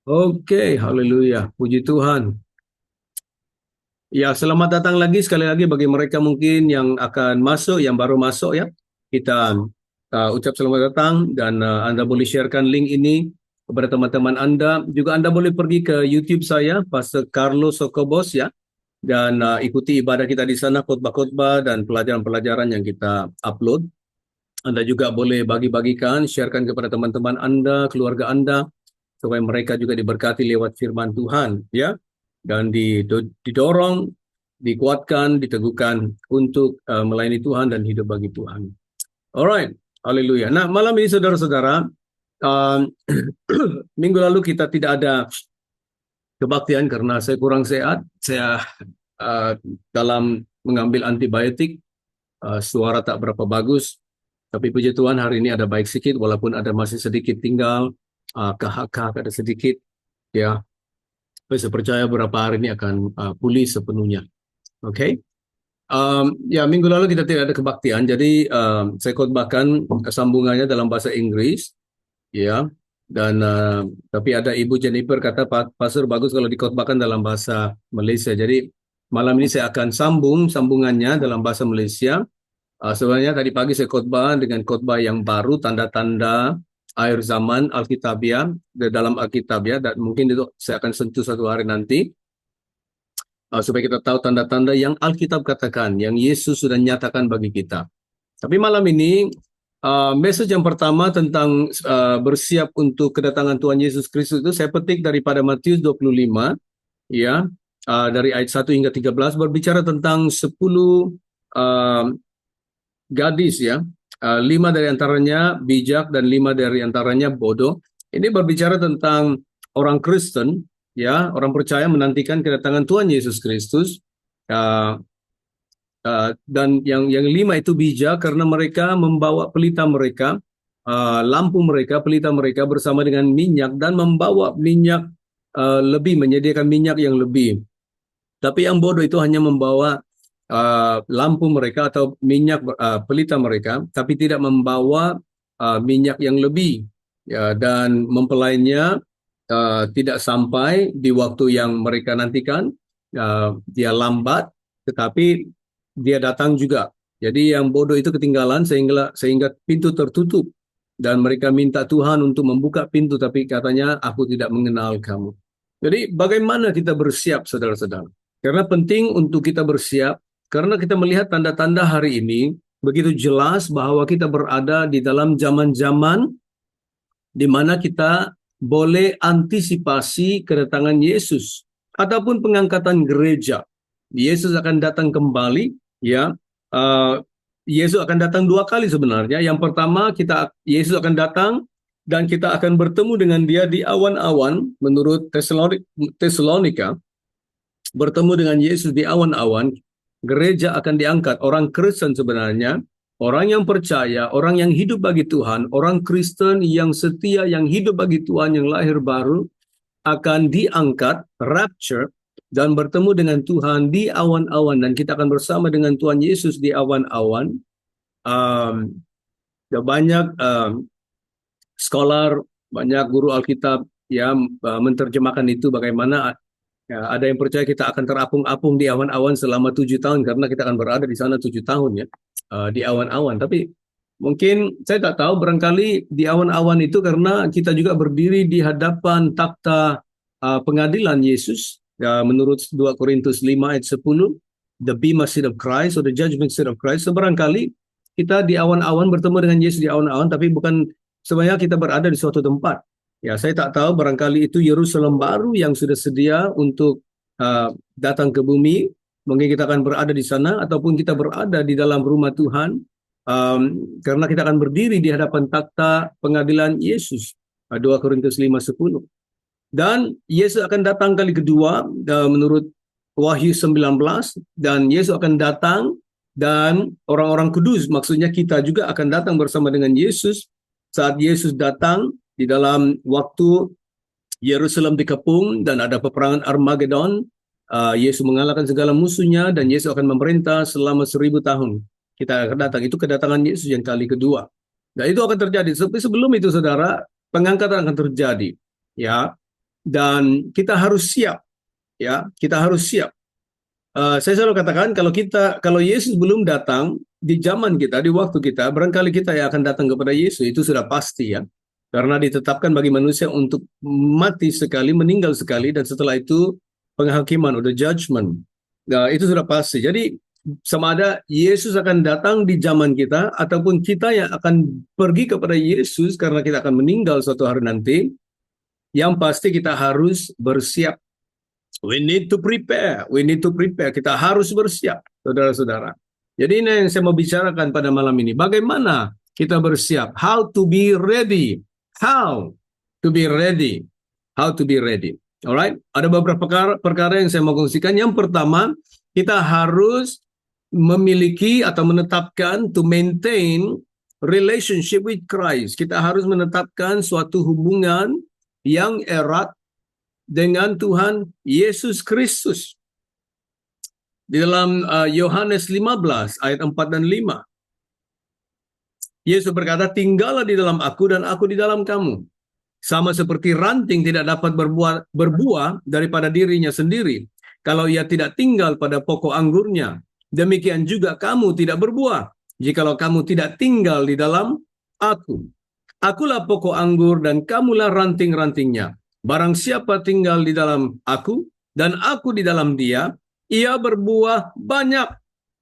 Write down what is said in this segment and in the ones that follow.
Oke, haleluya. Puji Tuhan. Ya, selamat datang lagi sekali lagi bagi mereka mungkin yang akan masuk, yang baru masuk ya. Kita ucap selamat datang dan Anda boleh sharekan link ini kepada teman-teman Anda. Juga Anda boleh pergi ke YouTube saya, Pastor Carlos Sokobos ya. Dan ikuti ibadah kita di sana, khotbah-khotbah dan pelajaran-pelajaran yang kita upload. Anda juga boleh bagi-bagikan, sharekan kepada teman-teman Anda, keluarga Anda, supaya mereka juga diberkati lewat firman Tuhan, ya, dan didorong, dikuatkan, diteguhkan untuk melayani Tuhan dan hidup bagi Tuhan. Alright, haleluya. Nah, malam ini saudara-saudara, um, minggu lalu kita tidak ada kebaktian karena saya kurang sehat. Saya uh, dalam mengambil antibiotik, suara tak berapa bagus. Tapi puji Tuhan hari ini ada baik sedikit, walaupun ada masih sedikit tinggal, kahak-kahak ada sedikit, ya. Saya percaya beberapa hari ini akan pulih sepenuhnya. Oke. Okay? Ya, minggu lalu kita tidak ada kebaktian, jadi saya khotbahkan sambungannya dalam bahasa Inggris, ya. Dan tapi ada Ibu Jennifer kata, Pastor bagus kalau dikhotbahkan dalam bahasa Malaysia. Jadi malam ini saya akan sambungannya dalam bahasa Malaysia. Sebenarnya tadi pagi saya khotbah dengan khotbah yang baru, tanda-tanda akhir zaman Alkitabiah, dalam Alkitabiah, dan mungkin itu saya akan sentuh satu hari nanti, supaya kita tahu tanda-tanda yang Alkitab katakan, yang Yesus sudah nyatakan bagi kita. Tapi malam ini, message yang pertama tentang bersiap untuk kedatangan Tuhan Yesus Kristus itu saya petik daripada Matius 25, ya, dari ayat 1 hingga 13, berbicara tentang 10 uh, gadis, ya. 5 dari antaranya bijak dan 5 dari antaranya bodoh. Ini berbicara tentang orang Kristen, ya, orang percaya menantikan kedatangan Tuhan Yesus Kristus. Uh, dan yang 5 itu bijak karena mereka membawa pelita mereka, lampu mereka, pelita mereka bersama dengan minyak, dan membawa minyak lebih, menyediakan minyak yang lebih. Tapi yang bodoh itu hanya membawa lampu mereka atau minyak, pelita mereka, tapi tidak membawa minyak yang lebih, ya, dan mempelainya tidak sampai di waktu yang mereka nantikan. Dia lambat, tetapi dia datang juga. Jadi yang bodoh itu ketinggalan sehingga pintu tertutup dan mereka minta Tuhan untuk membuka pintu, tapi katanya aku tidak mengenal kamu. Jadi bagaimana kita bersiap, saudara-saudara? Karena penting untuk kita bersiap, karena kita melihat tanda-tanda hari ini begitu jelas bahwa kita berada di dalam zaman-zaman di mana kita boleh antisipasi kedatangan Yesus ataupun pengangkatan gereja. Yesus akan datang kembali, ya. Uh, Yesus akan datang 2 kali sebenarnya. Yang pertama, Yesus akan datang dan kita akan bertemu dengan Dia di awan-awan, menurut Tesalonika, bertemu dengan Yesus di awan-awan. Gereja akan diangkat. Orang Kristen sebenarnya, orang yang percaya, orang yang hidup bagi Tuhan, orang Kristen yang setia, yang hidup bagi Tuhan, yang lahir baru, akan diangkat, rapture, dan bertemu dengan Tuhan di awan-awan. Dan kita akan bersama dengan Tuhan Yesus di awan-awan. Um, Banyak scholar, banyak guru Alkitab yang menerjemahkan itu bagaimana. Ya, ada yang percaya kita akan terapung-apung di awan-awan selama 7 tahun karena kita akan berada di sana 7 tahun, ya, di awan-awan. Tapi mungkin saya tak tahu, barangkali di awan-awan itu karena kita juga berdiri di hadapan takhta pengadilan Yesus. Ya, menurut 2 Korintus 5 ayat 10, the bema seat of Christ or the judgment seat of Christ. So, barangkali kita di awan-awan bertemu dengan Yesus di awan-awan, tapi bukan sebenarnya kita berada di suatu tempat. Ya, saya tak tahu, barangkali itu Yerusalem baru yang sudah sedia untuk datang ke bumi. Mungkin kita akan berada di sana, ataupun kita berada di dalam rumah Tuhan, karena kita akan berdiri di hadapan takhta pengadilan Yesus. 2 Korintus 5:10. Dan Yesus akan datang kali kedua, menurut Wahyu 19, dan Yesus akan datang dan orang-orang kudus, maksudnya kita juga akan datang bersama dengan Yesus saat Yesus datang di dalam waktu Yerusalem dikepung dan ada peperangan Armageddon. Yesus mengalahkan segala musuhnya dan Yesus akan memerintah selama 1000 tahun. Kita akan datang, itu kedatangan Yesus yang kali kedua. Nah, itu akan terjadi. Tapi sebelum itu, saudara, pengangkatan akan terjadi. Ya, dan kita harus siap, ya, kita harus siap. Saya selalu katakan kalau Yesus belum datang di zaman kita, di waktu kita, barangkali kita yang akan datang kepada Yesus, itu sudah pasti ya. Karena ditetapkan bagi manusia untuk mati sekali, meninggal sekali, dan setelah itu penghakiman, udah judgment. Nah, itu sudah pasti. Jadi sama ada Yesus akan datang di zaman kita, ataupun kita yang akan pergi kepada Yesus karena kita akan meninggal suatu hari nanti, yang pasti kita harus bersiap. We need to prepare. We need to prepare. Kita harus bersiap, saudara-saudara. Jadi ini yang saya mau bicarakan pada malam ini. Bagaimana kita bersiap? How to be ready. How to be ready. How to be ready. Alright? Ada beberapa perkara yang saya mau kongsikan. Yang pertama, kita harus memiliki atau menetapkan, to maintain relationship with Christ. Kita harus menetapkan suatu hubungan yang erat dengan Tuhan Yesus Kristus. Di dalam Yohanes 15 ayat 4 dan 5. Yesus berkata, "Tinggallah di dalam aku dan aku di dalam kamu. Sama seperti ranting tidak dapat berbuah daripada dirinya sendiri, kalau ia tidak tinggal pada pokok anggurnya. Demikian juga kamu tidak berbuah, jikalau kamu tidak tinggal di dalam aku. Akulah pokok anggur dan kamulah ranting-rantingnya. Barang siapa tinggal di dalam aku dan aku di dalam dia, ia berbuah banyak.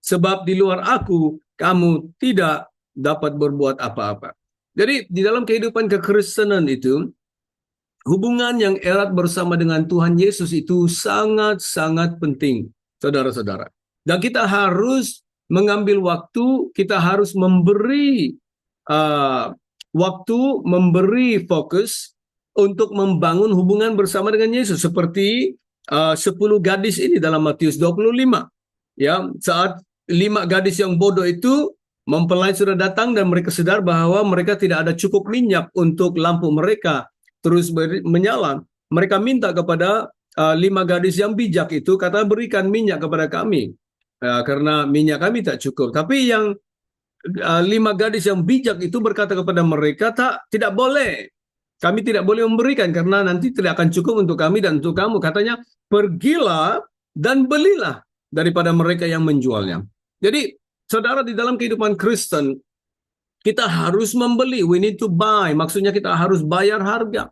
Sebab di luar aku, kamu tidak dapat berbuat apa-apa." Jadi di dalam kehidupan kekristenan itu, hubungan yang erat bersama dengan Tuhan Yesus itu sangat-sangat penting, saudara-saudara. Dan kita harus mengambil waktu, kita harus memberi waktu, memberi fokus untuk membangun hubungan bersama dengan Yesus. Seperti 10 gadis ini dalam Matius 25. Ya, saat 5 gadis yang bodoh itu, mempelai sudah datang dan mereka sadar bahwa mereka tidak ada cukup minyak untuk lampu mereka terus menyala. Mereka minta kepada 5 gadis yang bijak itu, kata, "Berikan minyak kepada kami, karena minyak kami tak cukup." Tapi yang 5 gadis yang bijak itu berkata kepada mereka, tidak boleh. Kami tidak boleh memberikan karena nanti tidak akan cukup untuk kami dan untuk kamu. Katanya, "Pergilah dan belilah daripada mereka yang menjualnya." Jadi, saudara, di dalam kehidupan Kristen, kita harus membeli. We need to buy. Maksudnya kita harus bayar harga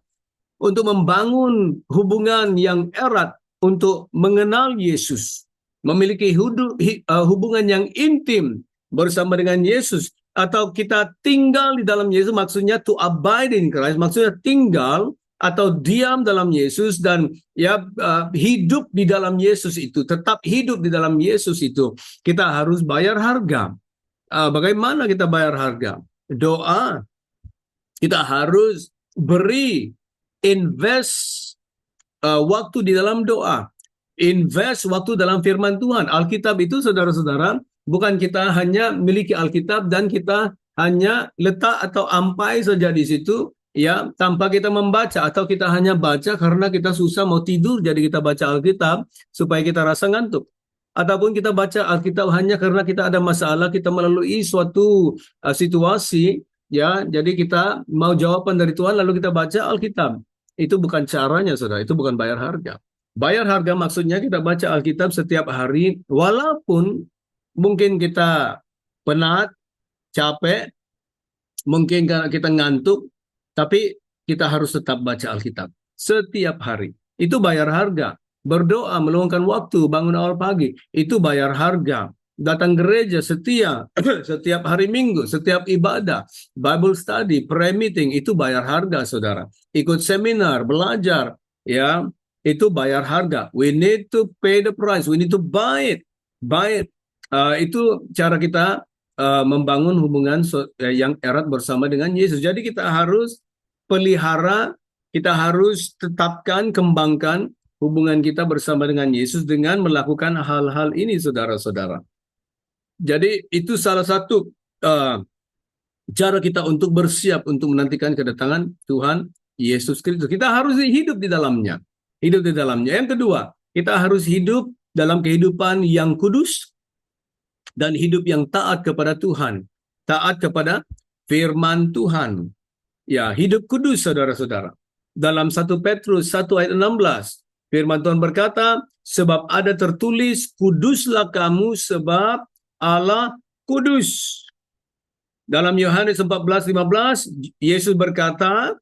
untuk membangun hubungan yang erat, untuk mengenal Yesus, memiliki hubungan yang intim bersama dengan Yesus, atau kita tinggal di dalam Yesus, maksudnya to abide in Christ, maksudnya tinggal atau diam dalam Yesus dan hidup di dalam Yesus itu, tetap hidup di dalam Yesus itu, kita harus bayar harga. Bagaimana kita bayar harga? Doa. Kita harus beri, invest waktu di dalam doa, invest waktu dalam firman Tuhan. Alkitab itu, saudara-saudara, bukan kita hanya miliki Alkitab dan kita hanya letak atau ampai saja di situ, ya, tanpa kita membaca, atau kita hanya baca karena kita susah mau tidur, jadi kita baca Alkitab supaya kita rasa ngantuk. Ataupun kita baca Alkitab hanya karena kita ada masalah, kita melalui suatu situasi, ya, jadi kita mau jawaban dari Tuhan lalu kita baca Alkitab. Itu bukan caranya, saudara. Itu bukan bayar harga. Bayar harga maksudnya kita baca Alkitab setiap hari, walaupun mungkin kita penat, capek, mungkin karena kita ngantuk, tapi kita harus tetap baca Alkitab setiap hari. Itu bayar harga. Berdoa, meluangkan waktu, bangun awal pagi, itu bayar harga. Datang gereja setia setiap hari Minggu, setiap ibadah, Bible study, prayer meeting, itu bayar harga, saudara. Ikut seminar, belajar, ya, itu bayar harga. We need to pay the price. We need to buy it. Buy it. Itu cara kita membangun hubungan yang erat bersama dengan Yesus. Jadi kita harus pelihara, kita harus tetapkan, kembangkan hubungan kita bersama dengan Yesus dengan melakukan hal-hal ini, saudara-saudara. Jadi itu salah satu cara kita untuk bersiap untuk menantikan kedatangan Tuhan Yesus Kristus. Kita harus hidup di dalamnya. Hidup di dalamnya. Yang kedua, kita harus hidup dalam kehidupan yang kudus dan hidup yang taat kepada Tuhan. Taat kepada firman Tuhan. Ya, hidup kudus, saudara-saudara. dalam 1 Petrus 1 ayat 16. Firman Tuhan berkata, sebab ada tertulis, kuduslah kamu sebab Allah kudus. Dalam Yohanes 14:15, Yesus berkata,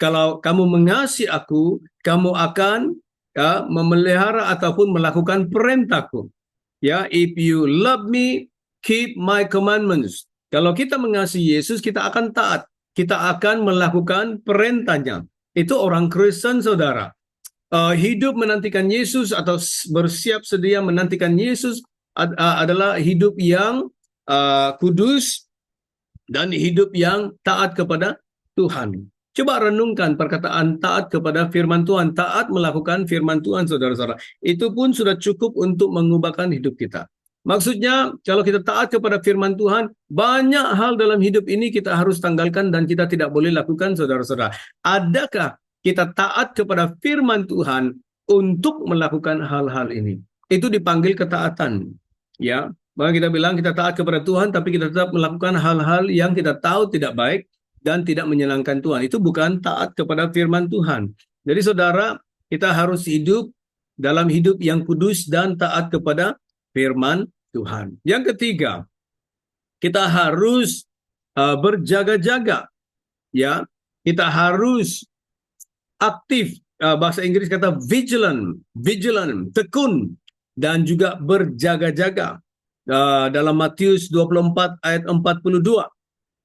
kalau kamu mengasihi aku, kamu akan memelihara ataupun melakukan perintahku. Ya, if you love me, keep my commandments. Kalau kita mengasihi Yesus, kita akan taat. Kita akan melakukan perintahnya. Itu orang Kristen, saudara. Hidup menantikan Yesus atau bersiap sedia menantikan Yesus adalah hidup yang kudus dan hidup yang taat kepada Tuhan. Coba renungkan perkataan taat kepada firman Tuhan, taat melakukan firman Tuhan, saudara-saudara. Itu pun sudah cukup untuk mengubahkan hidup kita. Maksudnya, kalau kita taat kepada firman Tuhan, banyak hal dalam hidup ini kita harus tanggalkan dan kita tidak boleh lakukan, saudara-saudara. Adakah kita taat kepada firman Tuhan untuk melakukan hal-hal ini? Itu dipanggil ketaatan. Ya, maka kita bilang kita taat kepada Tuhan, tapi kita tetap melakukan hal-hal yang kita tahu tidak baik dan tidak menyenangkan Tuhan. Itu bukan taat kepada firman Tuhan. Jadi saudara, kita harus hidup dalam hidup yang kudus dan taat kepada firman Tuhan. Yang ketiga, kita harus berjaga-jaga. Ya, kita harus aktif. Bahasa Inggris kata vigilant, tekun dan juga berjaga-jaga. Dalam Matius 24 ayat 42.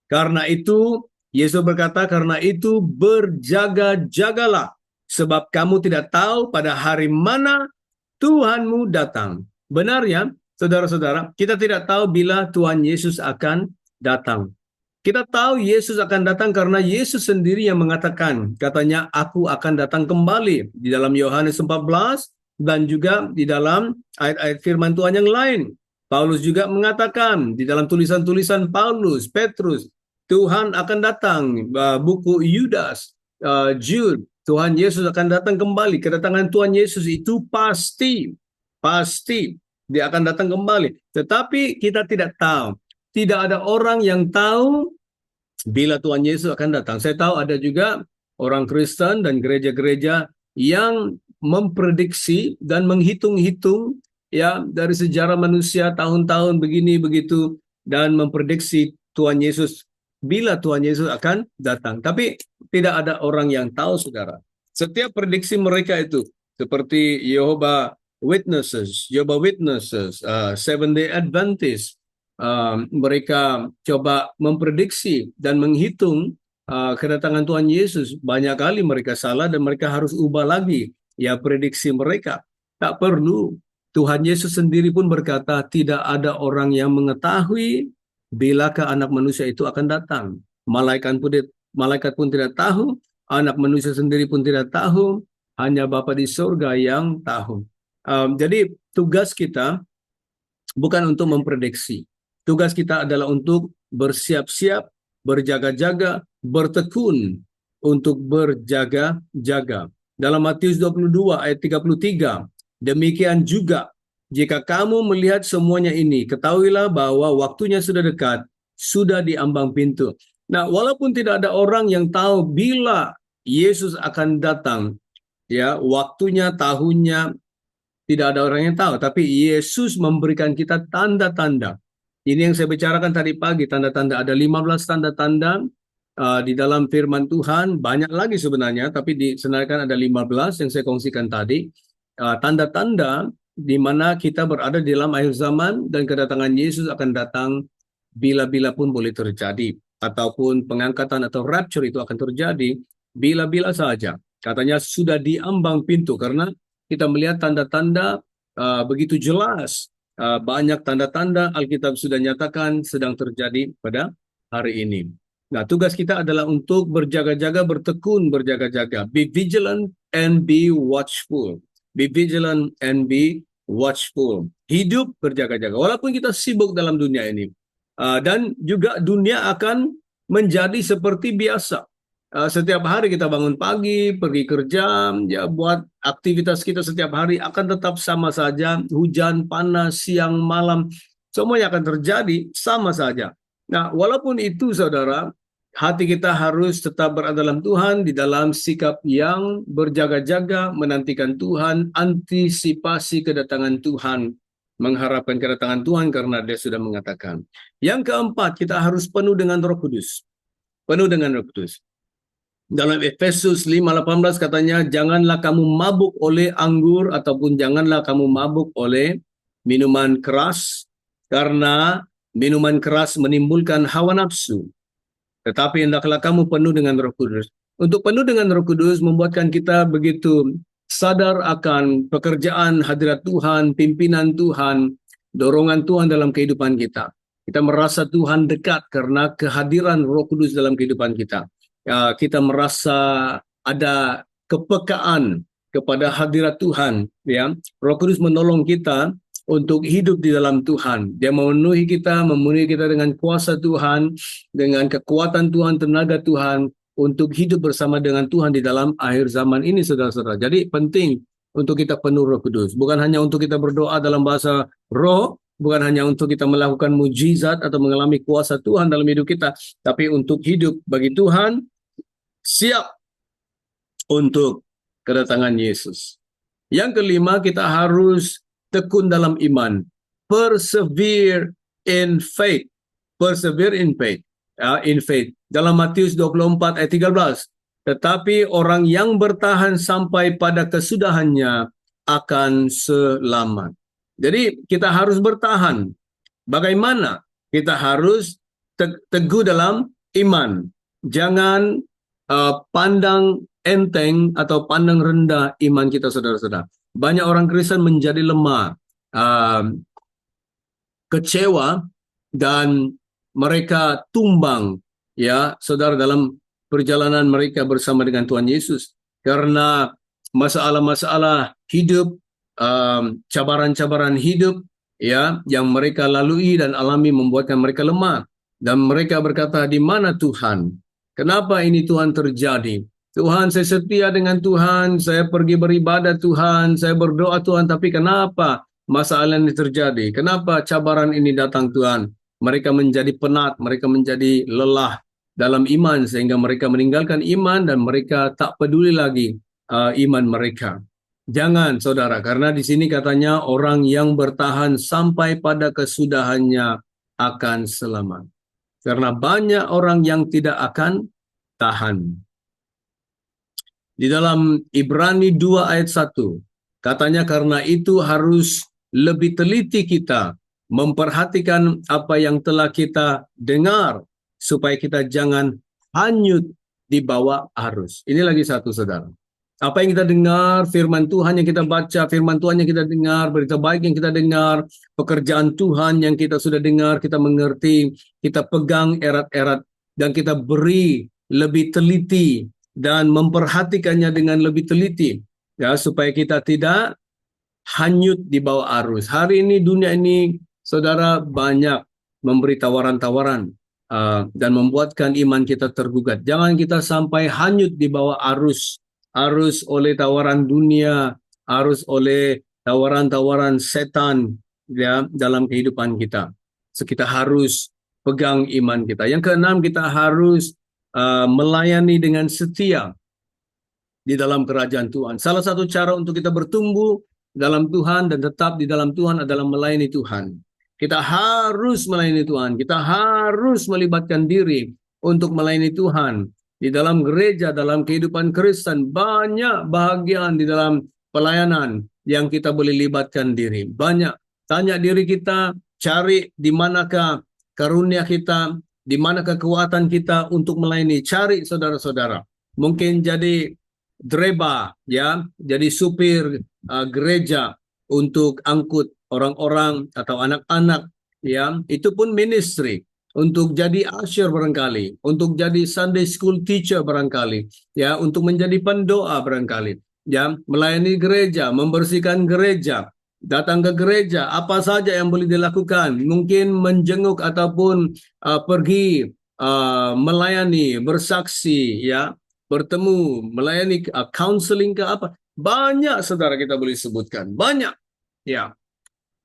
Karena itu Yesus berkata, karena itu berjaga-jagalah, sebab kamu tidak tahu pada hari mana Tuhanmu datang. Benar ya, saudara-saudara, kita tidak tahu bila Tuhan Yesus akan datang. Kita tahu Yesus akan datang karena Yesus sendiri yang mengatakan, katanya, aku akan datang kembali. Di dalam Yohanes 14 dan juga di dalam ayat-ayat firman Tuhan yang lain. Paulus juga mengatakan di dalam tulisan-tulisan Paulus, Petrus, Tuhan akan datang, buku Yudas, Jude, Tuhan Yesus akan datang kembali. Kedatangan Tuhan Yesus itu pasti dia akan datang kembali. Tetapi kita tidak tahu. Tidak ada orang yang tahu bila Tuhan Yesus akan datang. Saya tahu ada juga orang Kristen dan gereja-gereja yang memprediksi dan menghitung-hitung ya dari sejarah manusia tahun-tahun begini begitu dan memprediksi Tuhan Yesus bila Tuhan Yesus akan datang. Tapi tidak ada orang yang tahu, saudara. Setiap prediksi mereka itu seperti Jehovah Witnesses, Seventh Day Adventist, mereka coba memprediksi dan menghitung kedatangan Tuhan Yesus. Banyak kali mereka salah dan mereka harus ubah lagi ya prediksi mereka. Tak perlu. Tuhan Yesus sendiri pun berkata, tidak ada orang yang mengetahui bilakah anak manusia itu akan datang. Malaikat pun tidak tahu, anak manusia sendiri pun tidak tahu, hanya Bapa di surga yang tahu. Jadi tugas kita bukan untuk memprediksi. Tugas kita adalah untuk bersiap-siap, berjaga-jaga, bertekun untuk berjaga-jaga. Dalam Matius 22 ayat 33, demikian juga jika kamu melihat semuanya ini, ketahuilah bahwa waktunya sudah dekat, sudah di ambang pintu. Nah, walaupun tidak ada orang yang tahu bila Yesus akan datang, ya, waktunya, tahunnya, tidak ada orang yang tahu. Tapi Yesus memberikan kita tanda-tanda. Ini yang saya bicarakan tadi pagi, tanda-tanda. Ada 15 tanda-tanda di dalam firman Tuhan. Banyak lagi sebenarnya, tapi disenaraikan ada 15 yang saya kongsikan tadi. Tanda-tanda di mana kita berada di dalam akhir zaman dan kedatangan Yesus akan datang bila-bila pun boleh terjadi. Ataupun pengangkatan atau rapture itu akan terjadi bila-bila saja. Katanya sudah di ambang pintu karena kita melihat tanda-tanda begitu jelas. Banyak tanda-tanda Alkitab sudah nyatakan sedang terjadi pada hari ini. Nah, tugas kita adalah untuk berjaga-jaga, bertekun, berjaga-jaga. Be vigilant and be watchful. Be vigilant and be watchful. Hidup berjaga-jaga. Walaupun kita sibuk dalam dunia ini. Dan juga dunia akan menjadi seperti biasa. Setiap hari kita bangun pagi, pergi kerja, ya buat aktivitas kita setiap hari akan tetap sama saja. Hujan, panas, siang, malam, semuanya akan terjadi sama saja. Nah, walaupun itu saudara, hati kita harus tetap berada dalam Tuhan, di dalam sikap yang berjaga-jaga, menantikan Tuhan, antisipasi kedatangan Tuhan, mengharapkan kedatangan Tuhan karena Dia sudah mengatakan. Yang keempat, kita harus penuh dengan Roh Kudus. Penuh dengan Roh Kudus. Dalam Efesus 5:18 katanya, janganlah kamu mabuk oleh anggur ataupun janganlah kamu mabuk oleh minuman keras, karena minuman keras menimbulkan hawa nafsu. Tetapi hendaklah kamu penuh dengan Roh Kudus. Untuk penuh dengan Roh Kudus membuatkan kita begitu sadar akan pekerjaan hadirat Tuhan, pimpinan Tuhan, dorongan Tuhan dalam kehidupan kita. Kita merasa Tuhan dekat karena kehadiran Roh Kudus dalam kehidupan kita. Kita merasa ada kepekaan kepada hadirat Tuhan. Ya, Roh Kudus menolong kita untuk hidup di dalam Tuhan. Dia memenuhi kita dengan kuasa Tuhan, dengan kekuatan Tuhan, tenaga Tuhan, untuk hidup bersama dengan Tuhan di dalam akhir zaman ini, saudara-saudara. Jadi penting untuk kita penuh Roh Kudus. Bukan hanya untuk kita berdoa dalam bahasa roh, bukan hanya untuk kita melakukan mujizat atau mengalami kuasa Tuhan dalam hidup kita, tapi untuk hidup bagi Tuhan, siap untuk kedatangan Yesus. Yang kelima, kita harus tekun dalam iman. Persevere in faith. Persevere in faith. In faith. Dalam Matius 24 ayat 13. Tetapi orang yang bertahan sampai pada kesudahannya akan selamat. Jadi kita harus bertahan. Bagaimana? Kita harus teguh dalam iman. Jangan pandang enteng atau pandang rendah iman kita, saudara-saudara. Banyak orang Kristen menjadi lemah, kecewa, dan mereka tumbang, ya, saudara, dalam perjalanan mereka bersama dengan Tuhan Yesus. Karena masalah-masalah hidup, cabaran-cabaran hidup, ya, yang mereka lalui dan alami membuatkan mereka lemah. Dan mereka berkata, di mana Tuhan? Kenapa ini Tuhan terjadi? Tuhan, saya setia dengan Tuhan, saya pergi beribadah Tuhan, saya berdoa Tuhan, tapi kenapa masalah ini terjadi? Kenapa cabaran ini datang Tuhan? Mereka menjadi penat, mereka menjadi lelah dalam iman, sehingga mereka meninggalkan iman dan mereka tak peduli lagi iman mereka. Jangan, saudara, karena di sini katanya orang yang bertahan sampai pada kesudahannya akan selamat. Karena banyak orang yang tidak akan tahan. Di dalam Ibrani 2 ayat 1, katanya karena itu harus lebih teliti kita memperhatikan apa yang telah kita dengar, supaya kita jangan hanyut di bawah arus. Ini lagi satu, saudara. Apa yang kita dengar, firman Tuhan yang kita baca, firman Tuhan yang kita dengar, berita baik yang kita dengar, pekerjaan Tuhan yang kita sudah dengar, kita mengerti, kita pegang erat-erat, dan kita beri lebih teliti dan memperhatikannya dengan lebih teliti, ya, supaya kita tidak hanyut di bawah arus. Hari ini dunia ini, saudara, banyak memberi tawaran-tawaran dan membuatkan iman kita tergugat. Jangan kita sampai hanyut di bawah arus oleh tawaran dunia, arus oleh tawaran-tawaran setan, ya, dalam kehidupan kita. So, kita harus pegang iman kita. Yang keenam, kita harus melayani dengan setia di dalam kerajaan Tuhan. Salah satu cara untuk kita bertumbuh dalam Tuhan dan tetap di dalam Tuhan adalah melayani Tuhan. Kita harus melayani Tuhan. Kita harus melibatkan diri untuk melayani Tuhan. Di dalam gereja, dalam kehidupan Kristen, banyak bahagian di dalam pelayanan yang kita boleh libatkan diri. Banyak. Tanya diri kita, cari di manakah karunia kita, di mana kekuatan kita untuk melayani. Cari, saudara-saudara. Mungkin jadi dreba, ya, jadi supir gereja untuk angkut orang-orang atau anak-anak, ya, itu pun ministry. Untuk jadi usher barangkali, untuk jadi Sunday school teacher barangkali, ya, untuk menjadi pendoa barangkali, ya, melayani gereja, membersihkan gereja, datang ke gereja, apa saja yang boleh dilakukan, mungkin menjenguk ataupun pergi melayani, bersaksi, ya, bertemu, melayani counseling ke apa, banyak, saudara, kita boleh sebutkan, banyak, ya.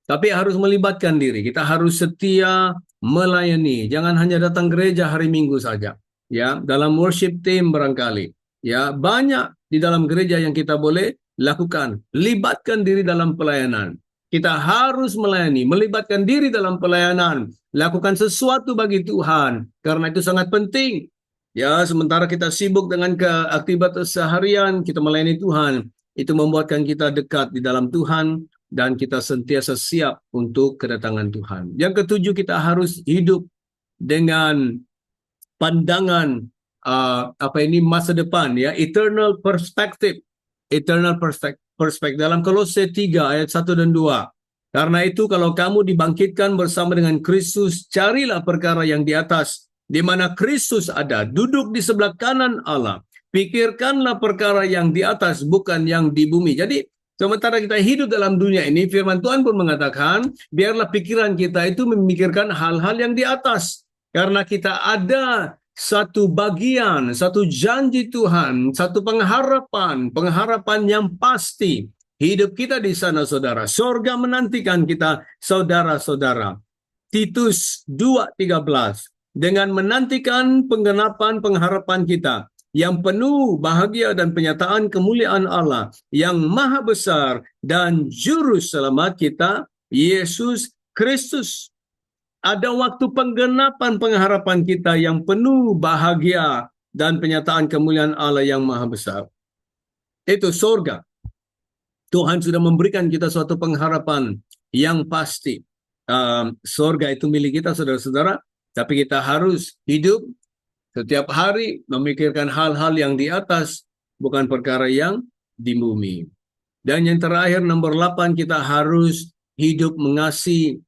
Tapi harus melibatkan diri, kita harus setia melayani. Jangan hanya datang gereja hari Minggu saja. ya, dalam worship team barangkali, ya, banyak di dalam gereja yang kita boleh lakukan. Libatkan diri dalam pelayanan. Kita harus melayani, melibatkan diri dalam pelayanan, lakukan sesuatu bagi Tuhan, karena itu sangat penting. Ya, sementara kita sibuk dengan aktivitas seharian, kita melayani Tuhan, itu membuatkan kita dekat di dalam Tuhan, dan kita sentiasa siap untuk kedatangan Tuhan. Yang ketujuh, kita harus hidup dengan pandangan masa depan, ya, eternal perspective. Eternal perspective dalam Kolose 3 ayat 1 dan 2. Karena itu kalau kamu dibangkitkan bersama dengan Kristus, carilah perkara yang di atas, di mana Kristus ada, duduk di sebelah kanan Allah. Pikirkanlah perkara yang di atas, bukan yang di bumi. Jadi sementara kita hidup dalam dunia ini, firman Tuhan pun mengatakan, biarlah pikiran kita itu memikirkan hal-hal yang di atas. Karena kita ada satu bagian, satu janji Tuhan, satu pengharapan yang pasti. Hidup kita di sana, saudara. Sorga menantikan kita, saudara-saudara. Titus 2:13. Dengan menantikan penggenapan pengharapan kita, yang penuh bahagia dan penyataan kemuliaan Allah, yang maha besar dan juru selamat kita, Yesus Kristus. Ada waktu penggenapan pengharapan kita yang penuh bahagia dan penyataan kemuliaan Allah yang maha besar. Itu surga. Tuhan sudah memberikan kita suatu pengharapan yang pasti. Surga itu milik kita, saudara-saudara. Tapi kita harus hidup setiap hari memikirkan hal-hal yang di atas, bukan perkara yang di bumi. Dan yang terakhir, nomor 8, kita harus hidup mengasihi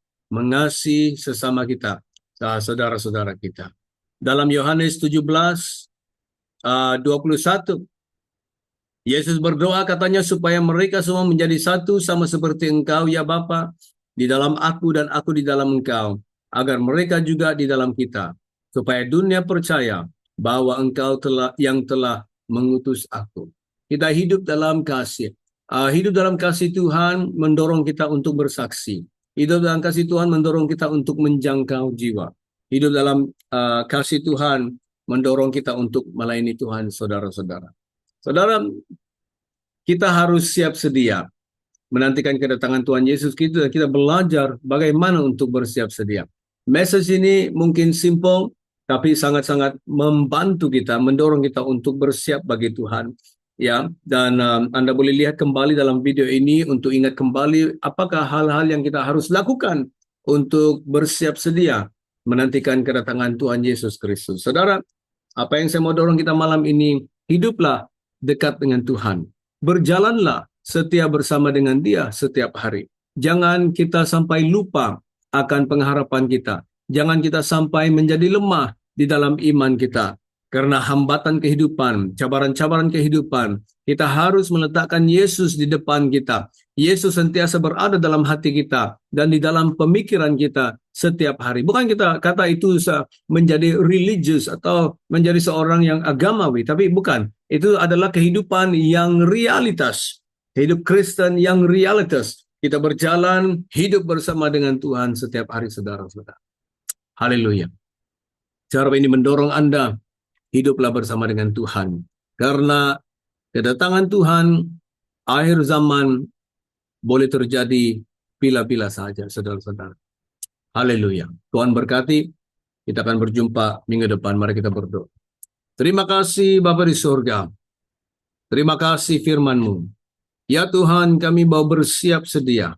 sesama kita, saudara-saudara kita. Dalam Yohanes 17:21, Yesus berdoa, katanya, supaya mereka semua menjadi satu sama seperti Engkau, ya Bapa, di dalam aku dan aku di dalam Engkau, agar mereka juga di dalam kita, supaya dunia percaya bahwa Engkau yang telah mengutus aku. Kita hidup dalam kasih. Hidup dalam kasih Tuhan mendorong kita untuk bersaksi. Hidup dalam kasih Tuhan mendorong kita untuk menjangkau jiwa. Hidup dalam kasih Tuhan mendorong kita untuk melayani Tuhan, saudara-saudara. Saudara, kita harus siap sedia menantikan kedatangan Tuhan Yesus Kristus, dan kita belajar bagaimana untuk bersiap sedia. Message ini mungkin simple, tapi sangat-sangat membantu kita, mendorong kita untuk bersiap bagi Tuhan. Ya, dan Anda boleh lihat kembali dalam video ini untuk ingat kembali apakah hal-hal yang kita harus lakukan untuk bersiap sedia menantikan kedatangan Tuhan Yesus Kristus. Saudara, apa yang saya mau dorong kita malam ini, hiduplah dekat dengan Tuhan. Berjalanlah setia bersama dengan Dia setiap hari. Jangan kita sampai lupa akan pengharapan kita. Jangan kita sampai menjadi lemah di dalam iman kita. Karena hambatan kehidupan, cabaran-cabaran kehidupan, kita harus meletakkan Yesus di depan kita. Yesus sentiasa berada dalam hati kita dan di dalam pemikiran kita setiap hari. Bukan kita kata itu menjadi religious atau menjadi seorang yang agamawi, tapi bukan. Itu adalah kehidupan yang realitas. Hidup Kristen yang realitas. Kita berjalan, hidup bersama dengan Tuhan setiap hari, saudara-saudara. Haleluya. Cara ini mendorong Anda hiduplah bersama dengan Tuhan. Karena kedatangan Tuhan, akhir zaman boleh terjadi bila-bila saja, saudara-saudara. Haleluya. Tuhan berkati. Kita akan berjumpa minggu depan. Mari kita berdoa. Terima kasih Bapa di surga. Terima kasih firman-Mu. Ya Tuhan, kami mau bersiap sedia.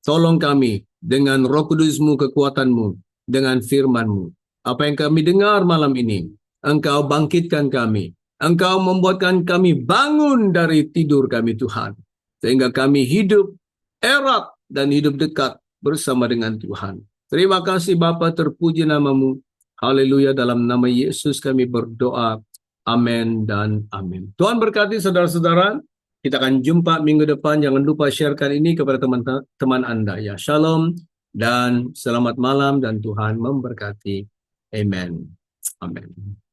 Tolong kami dengan Roh Kudus-Mu, kekuatan-Mu, dengan firman-Mu. Apa yang kami dengar malam ini, Engkau bangkitkan kami. Engkau membuatkan kami bangun dari tidur kami, Tuhan. Sehingga kami hidup erat dan hidup dekat bersama dengan Tuhan. Terima kasih Bapa, terpuji nama-Mu. Haleluya, dalam nama Yesus kami berdoa. Amin dan amin. Tuhan berkati saudara-saudara. Kita akan jumpa minggu depan. Jangan lupa sharekan ini kepada teman-teman Anda. Ya, shalom dan selamat malam dan Tuhan memberkati. Amen. Amin.